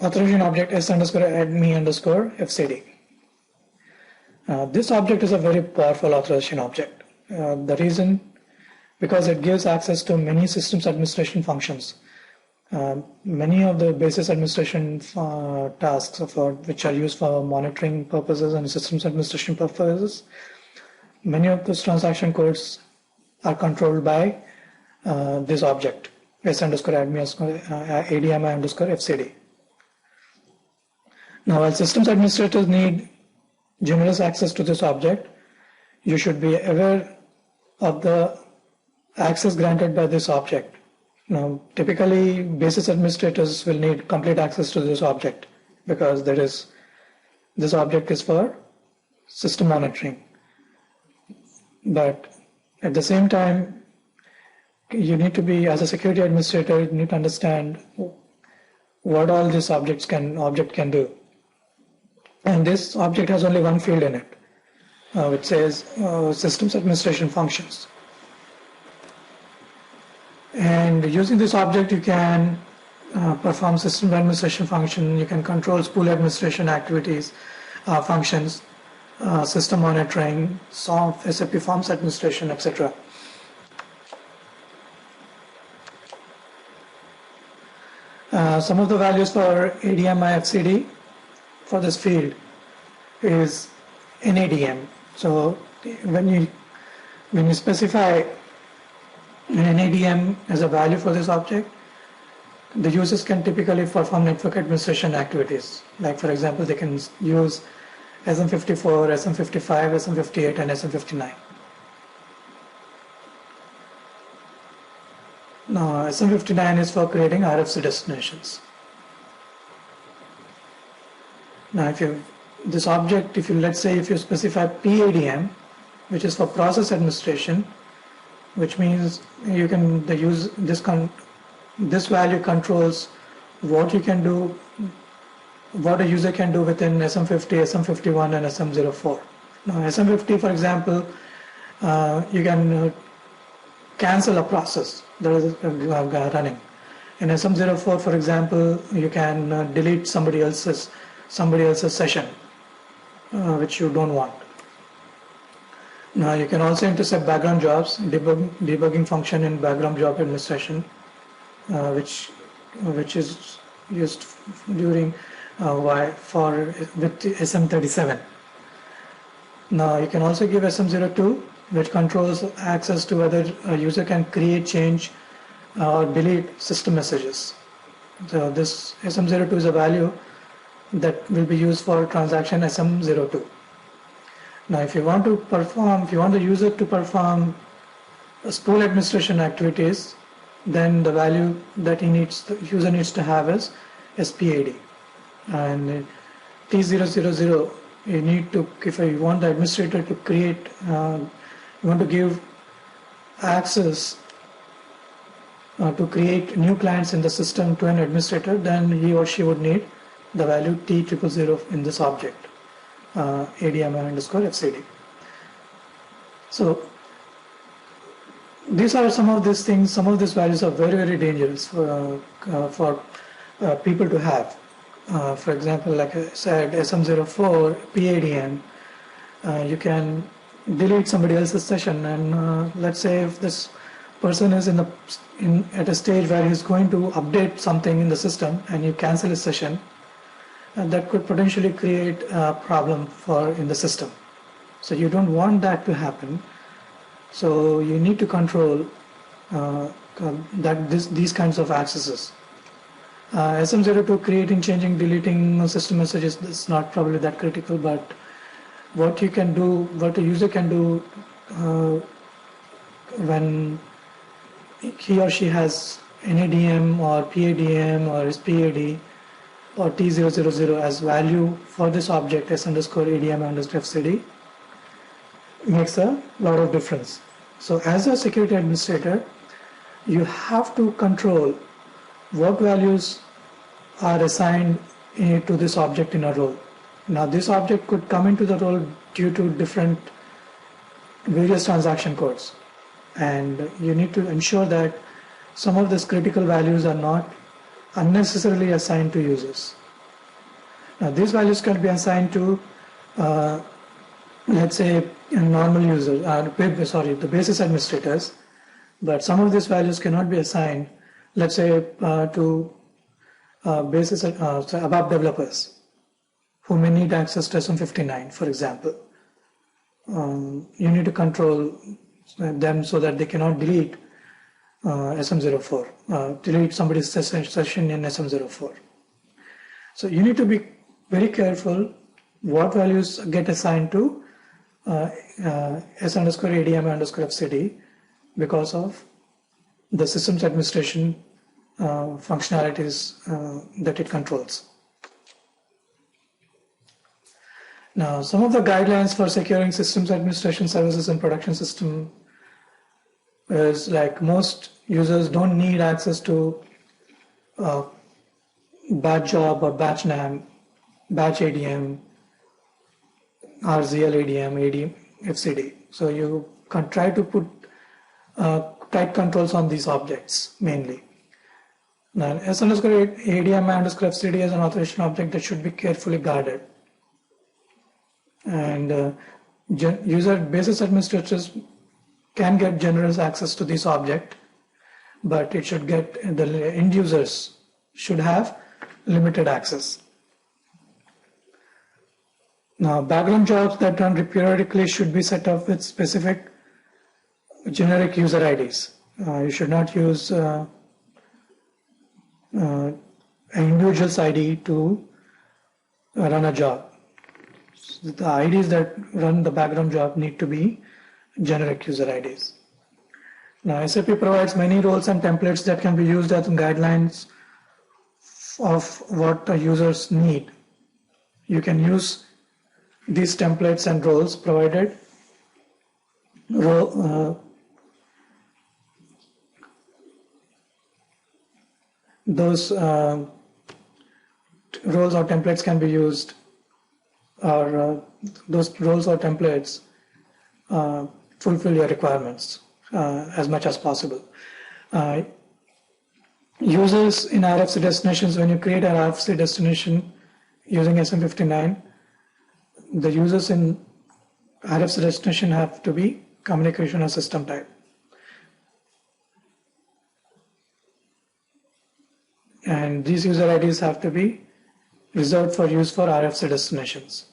authorization object s underscore adme underscore fcd. This object is a very powerful authorization object. The reason, because it gives access to many systems administration functions. Many of the basis administration tasks which are used for monitoring purposes and systems administration purposes, many of those transaction codes are controlled by this object, s underscore admi underscore fcd. Now, while systems administrators need generous access to this object, you should be aware of the access granted by this object. Now, typically, basis administrators will need complete access to this object because this object is for system monitoring. But at the same time, you need to be, as a security administrator, you need to understand what all this object can do. And this object has only one field in it, which says systems administration functions. And using this object, you can perform system administration function, you can control spool administration activities, functions, system monitoring, SAP forms administration, etc. Some of the values for ADMI FCD for this field is NADM. So when you specify an NADM as a value for this object, the users can typically perform network administration activities. Like, for example, they can use SM54, SM55, SM58, and SM59. Now, SM59 is for creating RFC destinations. Now, if you let's say if you specify PADM, which is for process administration, which means this value controls what you can do, what a user can do within SM50, SM51, and SM04. Now, SM50, for example, you can cancel a process that is running. In SM04, for example, you can delete somebody else's session, which you don't want. Now, you can also intercept background jobs, debugging function in background job administration, which is used during with SM37. Now, you can also give SM02, which controls access to whether a user can create, change, or delete system messages. So this SM02 is a value that will be used for transaction SM02. Now, if you want the user to perform spool administration activities, then the value that the user needs to have is SPAD. And T000, if you want the administrator to create, you want to give access to create new clients in the system to an administrator, then he or she would need the value T000 in this object, ADMI underscore FCD. So these are some of these things. Some of these values are very, very dangerous for people to have. For example, like I said, SM04, PADM, you can delete somebody else's session, and let's say if this person is at a stage where he's going to update something in the system and you cancel his session, that could potentially create a problem in the system. So you don't want that to happen. So you need to control these kinds of accesses. SM02, creating, changing, deleting system messages is not probably that critical, but what a user can do when he or she has NADM or PADM or SPAD or T000 as value for this object S underscore ADM underscore FCD makes a lot of difference. So as a security administrator, you have to control what values are assigned to this object in a role. Now, this object could come into the role due to various transaction codes, and you need to ensure that some of these critical values are not unnecessarily assigned to users. Now these values can be assigned to, let's say, a normal user, the basis administrators, but some of these values cannot be assigned, let's say, to basis ABAP developers who may need access to SM59, for example. You need to control them so that they cannot delete SM04, delete somebody's session in SM04. So you need to be very careful what values get assigned to S_ADM_FCD because of the systems administration functionalities that it controls. Now, some of the guidelines for securing systems administration services in production system is like most users don't need access to batch job or batch NAM, batch ADM, RZL ADM, ADM FCD. So you can try to put tight controls on these objects mainly. Now, S_ADM_FCD is an authorization object that should be carefully guarded. And user basis administrators can get generous access to this object, but it should get, the end users should have limited access. Now, background jobs that run periodically should be set up with specific generic user IDs. You should not use an individual's ID to run a job. The IDs that run the background job need to be generic user IDs. Now, SAP provides many roles and templates that can be used as guidelines of what the users need. You can use these templates and roles provided. Those roles or templates can be used, or those roles or templates fulfill your requirements as much as possible. Users in RFC destinations, when you create an RFC destination using SM59, the users in RFC destination have to be communication or system type. And these user IDs have to be reserved for use for RFC destinations.